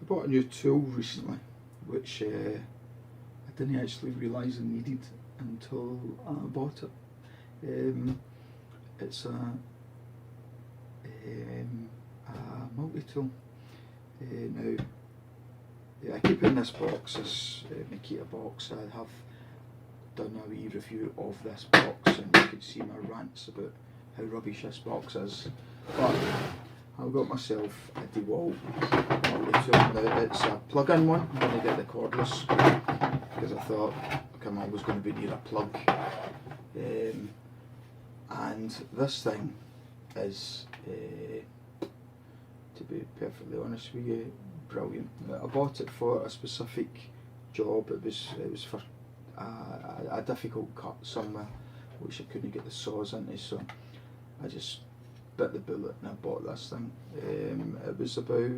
bought a new tool recently, which I didn't actually realise I needed until I bought it. It's a multi-tool. Now, I keep it in this box, this Makita box. I have done a wee review of this box, and you can see my rants about how rubbish this box is. But I got myself a Dewalt multi-tool. Now, it's a plug-in one. I'm going to get the cordless because I thought, okay, I'm always going to be near a plug. And this thing is, to be perfectly honest with you, brilliant. I bought it for a specific job. It was for a difficult cut somewhere, which I couldn't get the saws into, so I just bit the bullet and I bought this thing. It was about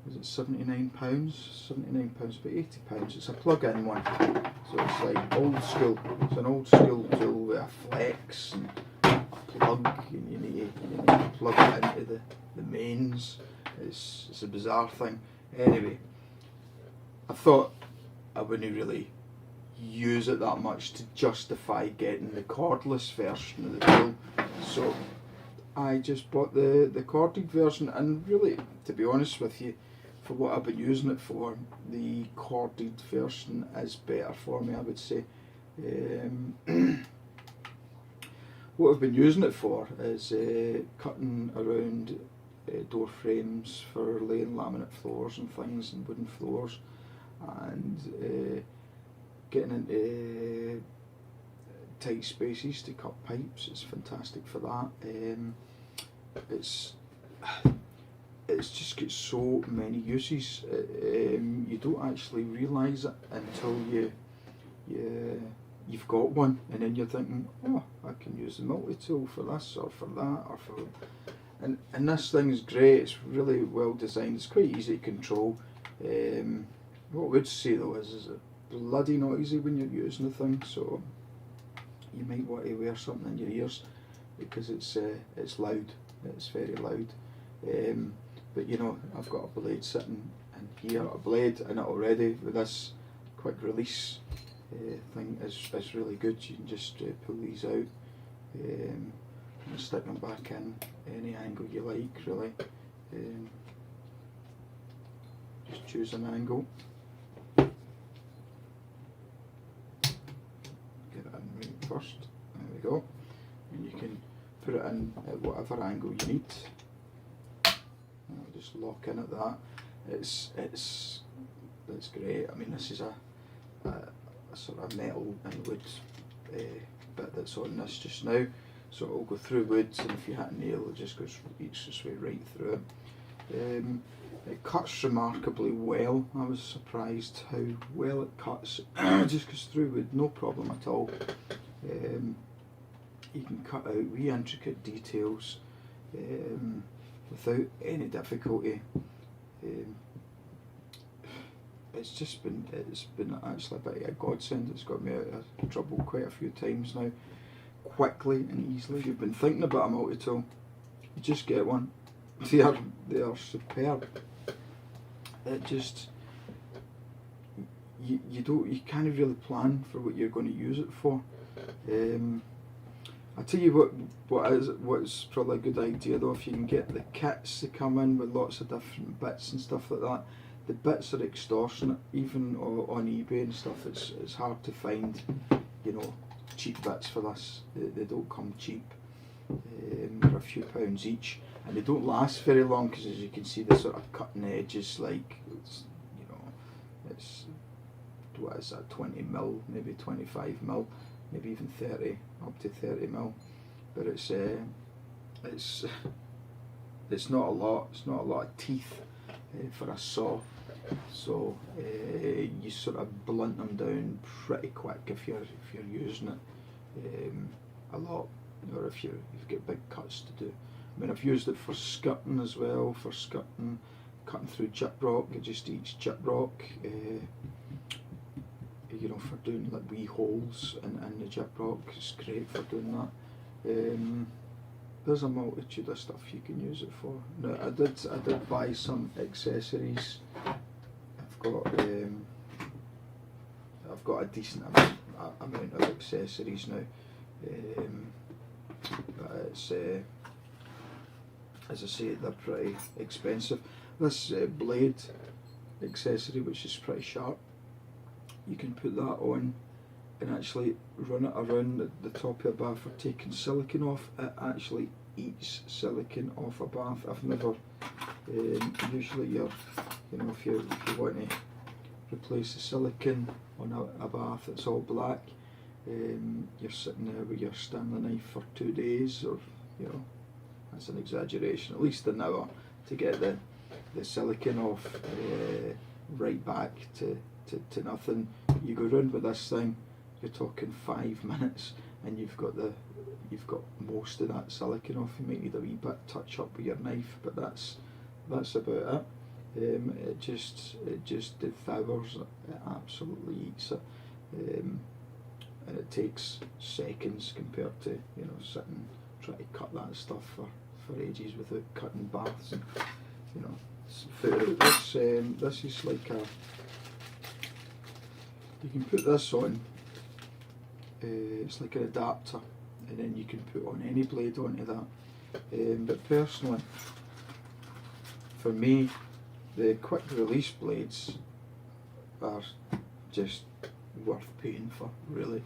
was it £79? £79, about £80. It's a plug-in one, so it's like old school. It's an old school tool with a flex and a plug, and you need to plug it into the mains. It's a bizarre thing. Anyway, I thought I wouldn't really use it that much to justify getting the cordless version of the tool, so I just bought the corded version. And really, to be honest with you, for what I've been using it for, the corded version is better for me, I would say. What I've been using it for is cutting around door frames for laying laminate floors and things, and wooden floors, and getting into tight spaces to cut pipes. It's fantastic for that. It's just got so many uses. You don't actually realise it until you've got one, and then you're thinking, oh, I can use the multi-tool for this or for that or for. And this thing is great. It's really well designed. It's quite easy to control. What I would say though is it's bloody noisy when you're using the thing, so you might want to wear something in your ears because it's loud. It's very loud. But you know, I've got a blade sitting in here, a blade in it already. With this quick release thing is really good. You can just pull these out and stick them back in any angle you like, really. Just choose an angle. Get it in right first. There we go. And you can put it in at whatever angle you need. I'll just lock in at that. It's great. I mean, this is a sort of metal and wood bit that's on this just now, so it'll go through wood, and if you hit a nail, it just goes its way right through it. It cuts remarkably well. I was surprised how well it cuts. It just goes through wood, no problem at all. You can cut out wee intricate details without any difficulty. It's been actually a bit of a godsend. It's got me out of trouble quite a few times now, quickly and easily. If you've been thinking about a multi-tool, you just get one. They are superb. It just you can't really plan for what you're going to use it for. I tell you what's probably a good idea though, if you can get the kits that come in with lots of different bits and stuff like that. The bits are extortionate, even on eBay and stuff. It's hard to find, you know, cheap bits for this. They don't come cheap. They're a few pounds each, and they don't last very long because, as you can see, the sort of cutting edge is like, you know, it's what is that, 20mm, maybe 25mm, maybe even 30, up to 30mm. But it's not a lot. It's not a lot of teeth for a saw. So you sort of blunt them down pretty quick if you're using it a lot, or if you've got big cuts to do. I mean, I've used it for skirting as well, for skirting, cutting through gyprock, just each gyprock, you know, for doing like wee holes in the gyprock. It's great for doing that. there's a multitude of stuff you can use it for. Now I did buy some accessories. I've got a decent amount of accessories now, but it's as I say, they're pretty expensive. This blade accessory, which is pretty sharp, you can put that on and actually run it around the top of a bath for taking silicone off. It actually eats silicone off a bath. I've never, usually if you want to replace the silicone on a bath that's all black, you're sitting there with your Stanley knife for 2 days, or that's an exaggeration, at least an hour to get the silicone off right back to nothing. You go round with this thing, you're talking 5 minutes, and you've got most of that silicone off. You might need a wee bit touch up with your knife, but that's about it. It just devours it. It absolutely eats it, and it takes seconds compared to sitting trying to cut that stuff for ages without cutting baths. And this is like you can put this on. It's like an adapter, and then you can put on any blade onto that. But personally, for me, the quick release blades are just worth paying for, really.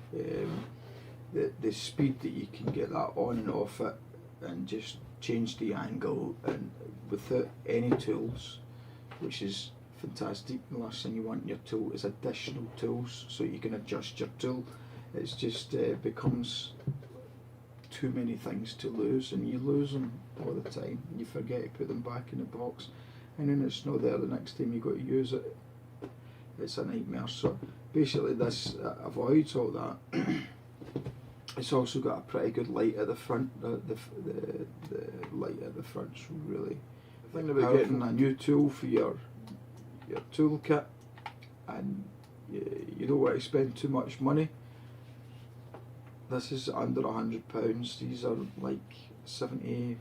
The speed that you can get that on and off it, and just change the angle, and without any tools, which is fantastic. The last thing you want in your tool is additional tools so you can adjust your tool. It's just becomes too many things to lose, and you lose them all the time. You forget to put them back in the box, and then it's not there the next time you got to use it. It's a nightmare. So basically this avoids all that. It's also got a pretty good light at the front. The light at the front's really. The thing about getting a new tool for your toolkit, and you don't want to spend too much money. This is under £100. These are like £79,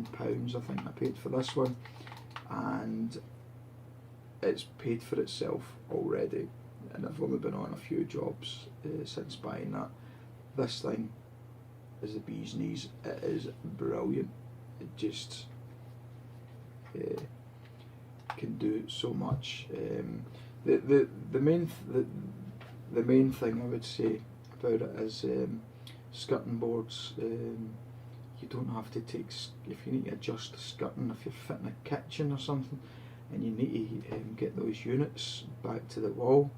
I think I paid for this one, and it's paid for itself already. And I've only been on a few jobs since buying that. This thing is the bee's knees. It is brilliant. It just can do so much. The main thing I would say about it is skirting boards. You don't have to take, if you need to adjust the skirting, if you're fitting a kitchen or something, and you need to get those units back to the wall,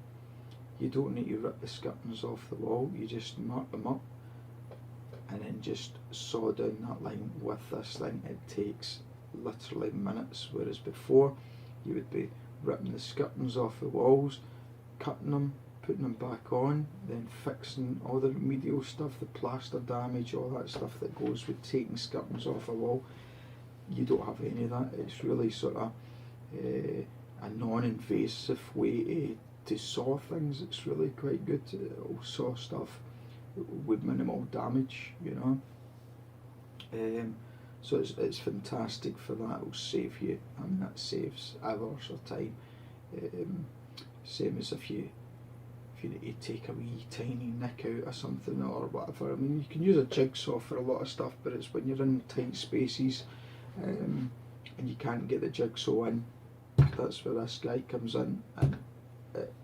you don't need to rip the skirtings off the wall. You just mark them up and then just saw down that line. With this thing, it takes literally minutes, whereas before you would be ripping the skirtings off the walls, cutting them, putting them back on, then fixing all the remedial stuff, the plaster damage, all that stuff that goes with taking skirtings off a wall. You don't have any of that. It's really sort of a non-invasive way to saw things. It's really quite good. It'll saw stuff with minimal damage, so it's fantastic for that. It'll save you, that saves hours of time. Same as if you need to take a wee tiny nick out of something or whatever. I mean, you can use a jigsaw for a lot of stuff, but it's when you're in tight spaces and you can't get the jigsaw in, that's where this guy comes in, and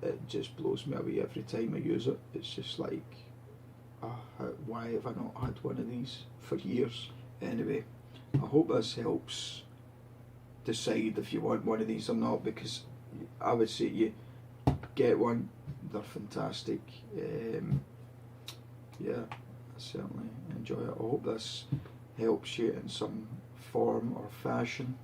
it just blows me away every time I use it. It's just like, why have I not had one of these for years? Anyway, I hope this helps decide if you want one of these or not, because I would say you get one. They're fantastic. Yeah, I certainly enjoy it. I hope this helps you in some form or fashion.